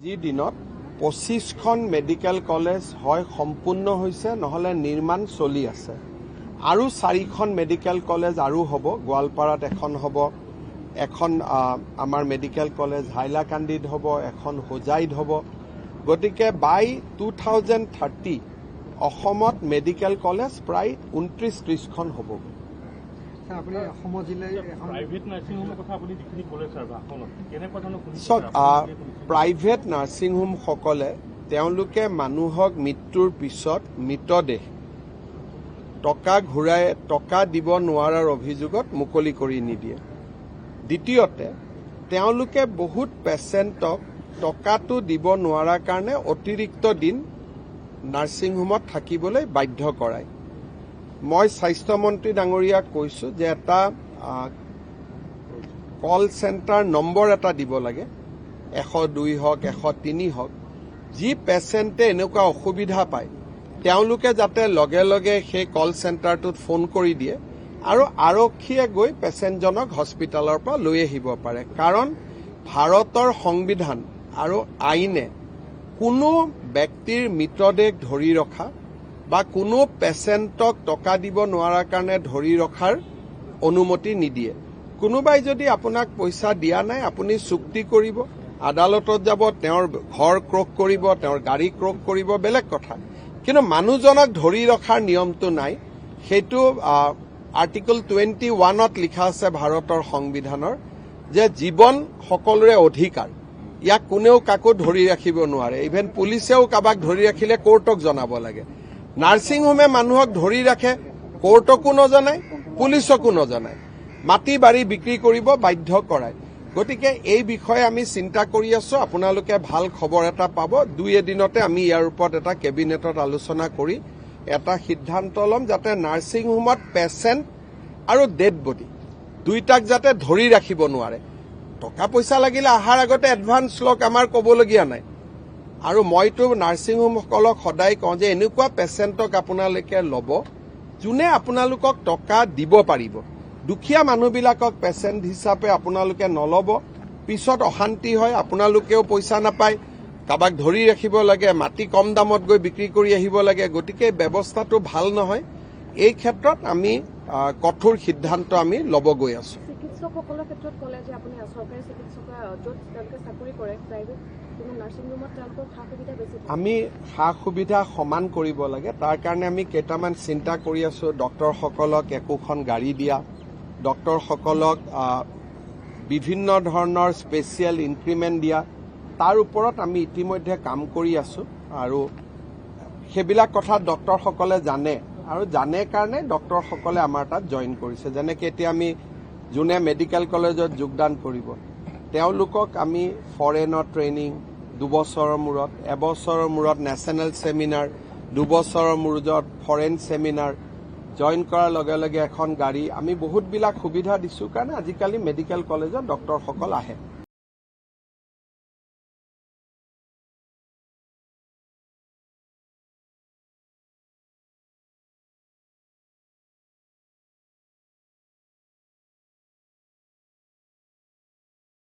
যি দিনত 25খন medical college হয় সম্পূৰ্ণ হৈছে নহলে নিৰ্মাণ চলি আছে আৰু 4খন মেডিকেল কলেজ আৰু হ'ব গোৱালপাৰাত এখন হ'ব এখন আমাৰ মেডিকেল কলেজ হাইলাকান্দিত হ'ব এখন হোজাইত হ'ব গতিকে বাই 2030 অসমত মেডিকেল কলেজ প্ৰায় 29-30খন হ'ব প্ৰাইভেট নাৰ্ছিং হোম সকলে তেওঁলোকে মানুহক মৃত্যুৰ পিছত মৃতদেহ টকা দিব নোৱাৰাৰ অভিযোগত মুকলি কৰি নিদিয়ে দ্বিতীয়তে তেওঁলোকে বহুত পেচেণ্টক টকাটো দিব নোৱাৰাৰ কাৰণে অতিৰিক্ত দিন নাৰ্ছিং হোমত থাকিবলৈ বাধ্য কৰায় মই স্বাস্থ্যমন্ত্ৰী ডাঙৰীয়াক কৈছো যে এটা কল চেণ্টাৰ নম্বৰ এটা দিব লাগে 102 হওক 103 হওক যি পেচেণ্টে এনেকুৱা অসুবিধা পায় তেওঁলোকে যাতে লগে লগে সেই কল চেণ্টাৰটোত ফোন কৰি দিয়ে আৰু আৰক্ষীয়ে গৈ পেচেণ্টজনক হস্পিটেলৰ পৰা লৈ আহিব পাৰে কাৰণ ভাৰতৰ সংবিধান আৰু আইনে কোনো ব্যক্তিৰ মৃতদেহ ধৰি ৰখা বা কোনো পেচেণ্টক টকা দিব নোৱাৰাৰ কাৰণে ধৰি ৰখাৰ অনুমতি নিদিয়ে কোনোবাই যদি আপোনাক পইচা দিয়া নাই আপুনি চুক্তি কৰিব আদালতত যাব তেওঁৰ ঘৰ ক্ৰক কৰিব তেওঁৰ গাড়ী ক্ৰক কৰিব বেলেগ কথা কিন্তু মানুহজনক ধৰি ৰখাৰ নিয়মটো নাই সেইটো আৰ্টিকল 21ত লিখা আছে ভাৰতৰ সংবিধানৰ যে জীৱন সকলোৰে অধিকাৰ ইয়াক কোনেও কাকো ধৰি ৰাখিব নোৱাৰে ইভেন পুলিচেও কাবাক ধৰি ৰাখিলে কোৰ্টক জনাব লাগে নাৰ্ছিং হোমে মানুহক ধৰি ৰাখে কোৰ্টকো নজনায় পুলিচকো নজনায় মাটি বাৰী বিক্ৰী কৰিব বাধ্য কৰায় গতিকে এই বিষয়ে আমি চিন্তা কৰি আছো আপোনালোকে ভাল খবৰ এটা পাব 2 এদিনতে আমি ইয়াৰ ওপৰত এটা কেবিনেটত আলোচনা কৰি এটা সিদ্ধান্ত ল'ম যাতে নাৰ্ছিং হোমত পেচেণ্ট আৰু ডেড বডি দুইটাক যাতে ধৰি ৰাখিব নোৱাৰে টকা পইচা লাগিলে আহাৰ আগতে এডভান্স লওক আমাৰ ক'বলগীয়া নাই আৰু মইতো নাৰ্ছিং হোমসকলক সদায় কওঁ যে এনেকুৱা পেচেণ্টক আপোনালোকে ল'ব যোনে আপোনালোকক টকা দিব পাৰিব দুখীয়া মানুহবিলাকক পেচেণ্ট হিচাপে আপোনালোকে নল'ব পিছত অশান্তি হয় আপোনালোকেও পইচা নাপায় কাবাক ধৰি ৰাখিব লাগে মাটি কম দামত গৈ বিক্ৰী কৰি আহিব লাগে গতিকে ব্যৱস্থাটো ভাল নহয় এই ক্ষেত্ৰত আমি কঠোৰ সিদ্ধান্ত আমি ল'ব গৈ আছো চিকিৎসকসকলৰ ক্ষেত্ৰত ক'লে যে আপুনি চৰকাৰী চিকিৎসক য'ত তেওঁলোকে চাকৰি কৰে প্ৰাইভেট কিন্তু নাৰ্ছিং হোমত তেওঁলোকৰ সা সুবিধা বেছি আমি সা সুবিধা সমান কৰিব লাগে তাৰ কাৰণে আমি কেইটামান চিন্তা কৰি আছো ডক্টৰসকলক একোখন গাড়ী দিয়া ডক্টৰসকলক বিভিন্ন ধৰণৰ স্পেচিয়েল ইনক্ৰিমেণ্ট দিয়া তাৰ ওপৰত আমি ইতিমধ্যে কাম কৰি আছো আৰু সেইবিলাক কথা ডক্টৰসকলে জানে আৰু জানে কাৰণে ডক্টৰসকলে আমাৰ তাত জইন কৰিছে যেনেকৈ এতিয়া আমি যোনে মেডিকেল কলেজত যোগদান কৰিব তেওঁলোকক আমি ফৰেনৰ ট্ৰেইনিং 2 বছৰৰ মূৰত এবছৰৰ মূৰত নেশ্যনেল ছেমিনাৰ 2 বছৰৰ মূৰত ফৰেন ছেমিনাৰ জইন কৰাৰ লগে লগে এখন গাড়ী আমি বহুতবিলাক সুবিধা দিছো কাৰণে আজিকালি মেডিকেল কলেজত ডক্টৰসকল আহে